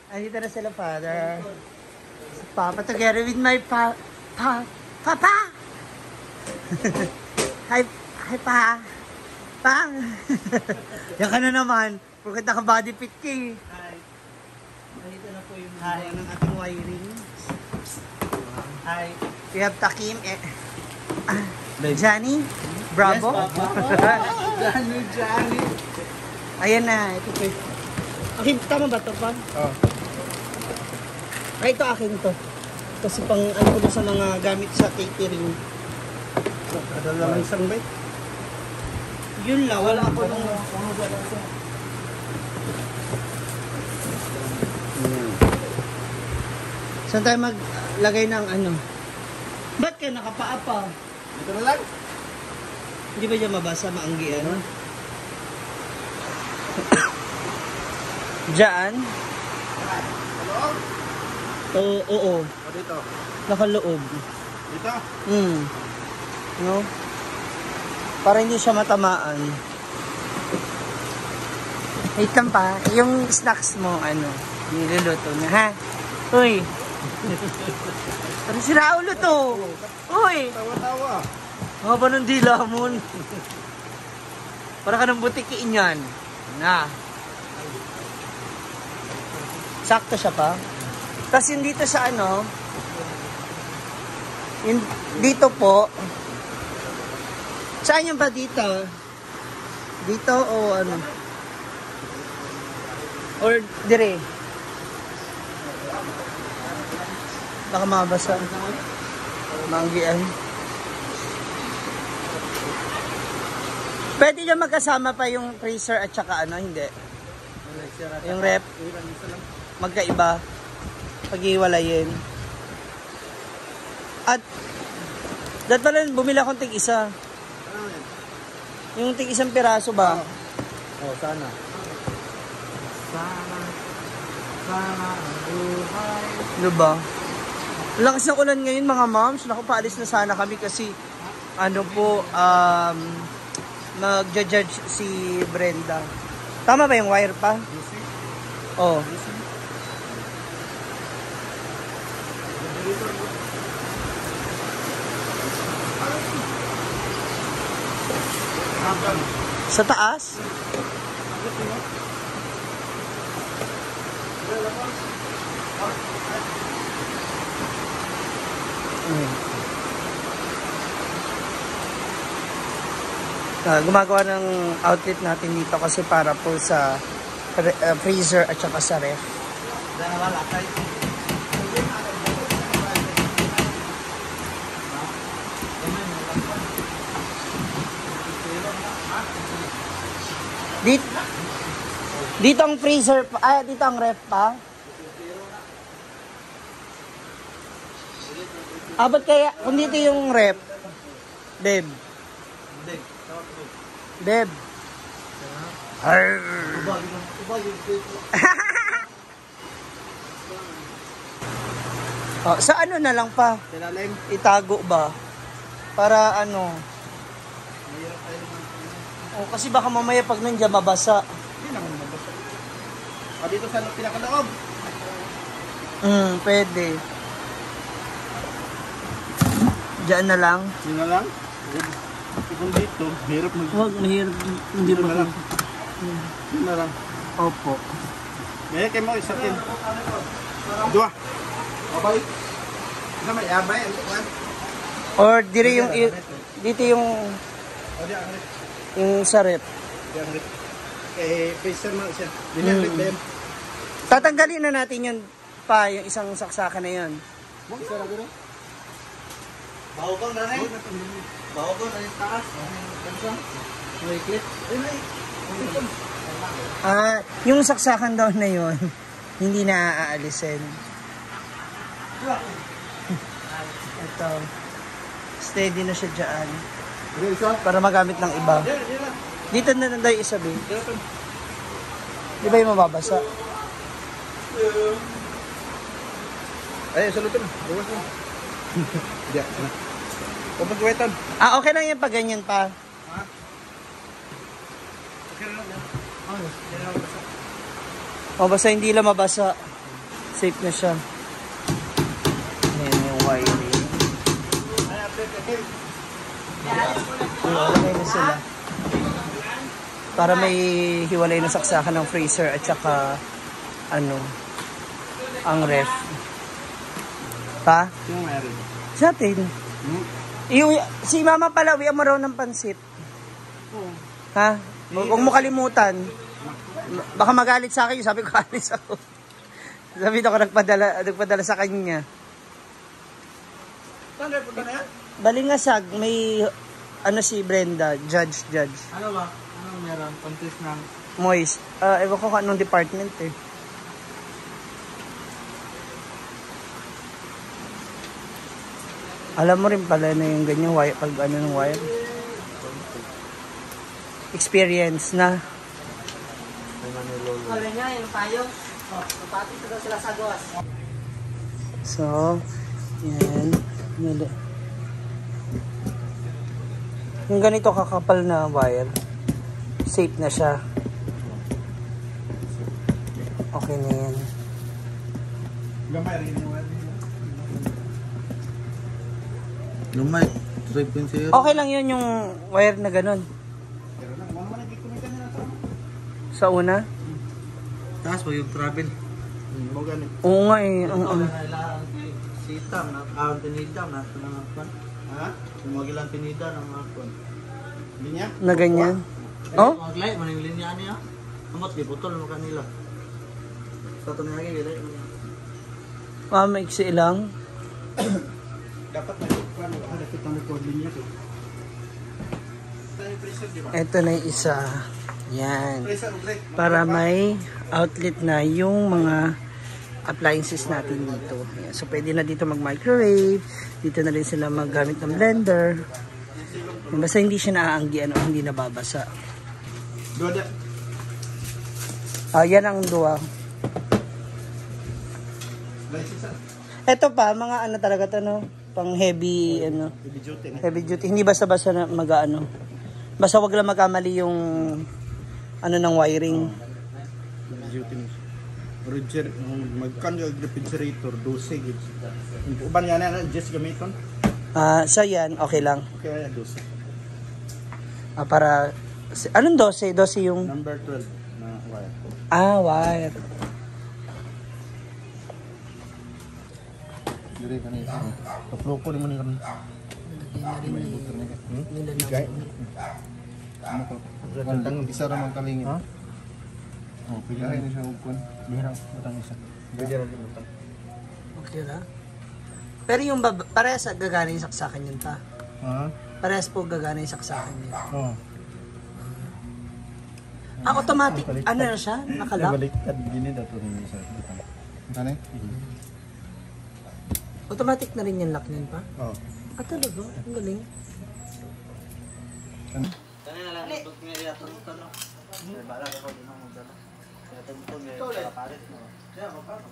Andito na sila, father. Si Papa together with my Papa! Hi, pa! Pa! Yan ka na naman. Pagkat naka-body fit ka eh. Hi. Andito na po yung ng ating wiring. Hi. We have Takim Johnny? Bravo? Yes, Papa. Johnny. Ayan na. Ito po. Akin, tama ba ito pa? Oo. Ay, ito akin to. Kasi pang ano ko sa mga gamit sa catering. Ada lang isang bait. Yun lang, wala ako nung... Saan tayo maglagay ng ano? Ba't ka nakapaa pa? Dito na lang. Hindi ba dyan mabasa, maanggian? Diyan? Oo. O dito. Nakaloob. Dito? No? Para hindi siya matamaan. Wait lang pa. Yung snacks mo, niluluto na, ha? Uy! Parang sira ulo to. Uy! Tawa-tawa. Haba ng dila mo. Para ka ng butikiin yan. Na. Sakto siya pa. Tapos yung dito sa yung dito po. Saan yung ba dito? Dito o ano? Or dire? Baka mabasa. Manggian. Pwede nyo magkasama pa yung freezer at saka hindi? Yung rep. Magkaiba. Pag-iwalayin. At dapat pala bumili akong tig-isa. Yung tig-isang piraso ba? Oh, sana. Sana ang buhay. Ano ba? Lakas ng ulan ngayon mga moms. Naku, paalis na sana kami kasi mag-judge si Brenda. Tama ba yung wire pa? Oo. Sa taas? Gumagawa ng outlet natin dito kasi para po sa freezer at saka sa ref. Dito ang freezer pa, dito ang ref pa. Ba't kaya, kung dito yung ref, Deb. Sa na lang pa? Itago ba? Para kasi baka mamaya pag nandiyan mabasa. Hindi naman mabasa. Dito sa pinakaloob. Pwede. Diyan na lang. Diyan na lang? Kung dito, hirap mag... Huwag, mahirap. Hindi na lang. Diyan na lang. Opo. Kaya kayo mo isakin. Dua. Abay. Ano may abay? Or dire yung... Dito yung... Yung sa rep. Freezer mo siya. Binibig din. Tatanggalin na natin yun pa, yung isang saksakan na yun. Huwag isa lang gano'n. Bahugong na rin. Bahugong na rin taas. May clip. Yung saksakan daw na yun, hindi na aalisin. Ito. Steady na siya dyan. Para magamit ng iba. Dito na lang daw yung isa, babe. Di ba yung mababasa? Ay, salutin. Bukas mo. Diyan. Kapag wetan. Okay lang yan pag ganyan pa. Ha? Okay lang yan. O, basta hindi lang mabasa. Safe na siya. Ayan yung wiring. Hiwalay na sila. Para may hiwalay na saksakan ng freezer at saka ano, ang ref. Pa? Yung meron. Sa atin. Si mama pala, uwian mo raw ng pansit. Ha? Huwag mo kalimutan. Baka magalit sa akin. Sabi ko, alis ako. Sabi ko, nagpadala sa kanya. Saan kayo punta na yan? Balingasag, may ano si Brenda, judge. Ano ba? Anong meron? Contest ng... Moist. Ewan ko kung anong department eh. Alam mo rin pala na yung ganyan wire, pag ano ng wire. Experience na. Wala niya, yung tayo. Pati daw sila sa gawas. So, yan. Yung ganito kakapal na wire, safe na siya. Okay na yan. Gamay rin yung wire. Lumay, 3.0. Okay lang yun yung wire na ganun. Pero lang, ano man nagkikumita nila ito? Sa una? Taas po yung travel. Mo ganit. Oo nga eh. Sitam na tinidam na tunangan. Ha? Sumagilan tinida ng mga kon. Linya? Na ganyan. Oh? Maglay man yung linya niya. Amot di putol mo kanila. Sa to nga gilay. Maiksi lang. Dapat may kuan ada kita may code linya to. Ito na yung isa. Yan. Pressure break. Para may outlet na yung mga appliances natin dito. Yan. So, pwede na dito mag-microwave. Dito na rin sila maggamit ng blender. Yan. Basta hindi siya naaanggian o hindi nababasa. Doda. Yan ang dua. Ito pa, mga ano talaga to, no? Pang heavy, ano? Heavy duty na. Heavy duty. Hindi basta-basta na mag-ano. Basta wag lang magkamali yung ano ng wiring. Heavy duty na. Roger, magkan yung refrigerator, 12 gigs. Uban yan na, just gamiton? So yan, okay lang. Okay, 12. Para, anong 12? 12 yung... Number 12 na wire. Wire. Dire ka na ito. Kaplo ko naman yung Gay. Gandang bisa ramang kalingin. Ha? Oh, pwede rin siya ukon. Bihirang butang isa. Pwede rin butang. Okay na. Pero yung parehas gagana yung saksakan yun ta. Ha? Parehas po gagana yung saksakan yun. Oo. Automatic, ano na siya? Nakalock? Baliktad gini dato rin isa butang. Tane? Automatic na rin yung lock niyan pa? Oo. Talaga? Ang galing. Ano? Kanina lang ito niya tututan no. Bala ko din ang magdala. Kaya tututan niya pares no. Kaya mapapa.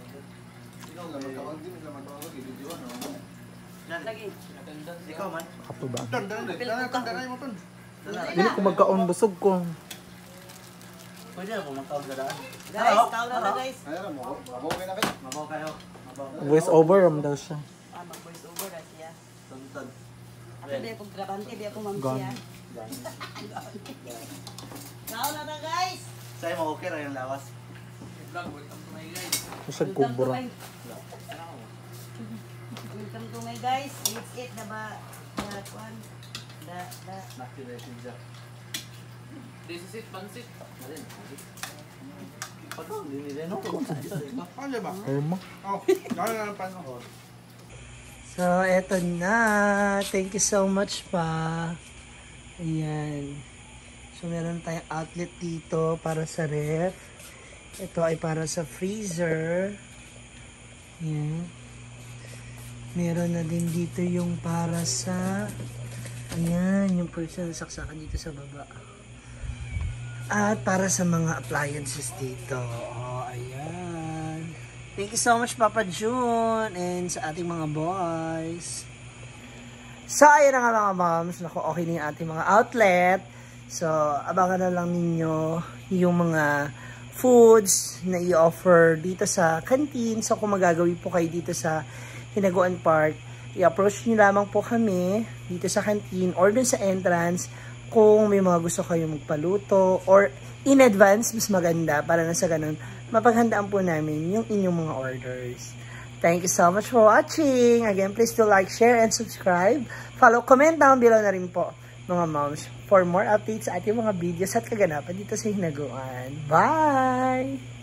Ikaw naman tawag din naman tawag video no. Lagi. Ikaw man. Kapo ba? Tandan mo ton. Dili ko magkaon busog ko. Pwede ako magkaon sa daan. Guys, kaon na guys. Ayun mo. Mabaw kayo na kayo. Mabaw kayo. Voice over daw siya. Mag-voice over na siya. Tuntun. Ako di ako grabante, di ako ma'am siya. Kaon na na guys. Sa'yo mo okay ra yung lawas. Masag kubura. Welcome to my guys. Let's eat na ba? The one. The. Nakita siya. This is it, pansit. Alin? Pagkaon din nila no. Ano ba? Irma. Oh, gano'n na lang paano. So, eto na. Thank you so much pa. Ayan. So, meron tayong outlet dito para sa ref. Ito ay para sa freezer. Ayan. Meron na din dito yung para sa... Ayan, yung person na saksakan dito sa baba. At para sa mga appliances dito. Oh, ayan. Thank you so much, Papa June, and sa ating mga boys. So, ayun na nga mga moms. Naku, okay na yung ating mga outlet. So, abangan na lang ninyo yung mga foods na i-offer dito sa canteen. So kung magagawi po kayo dito sa Hinaguan Park, i-approach nyo lamang po kami dito sa canteen or dun sa entrance kung may mga gusto kayo magpaluto or in advance, mas maganda para na sa ganun, mapaghandaan po namin yung inyong mga orders. Thank you so much for watching. Again, please do like, share, and subscribe. Follow, comment down below na rin po, mga moms, for more updates sa ating mga videos at kaganapan dito sa Hinaguan. Bye!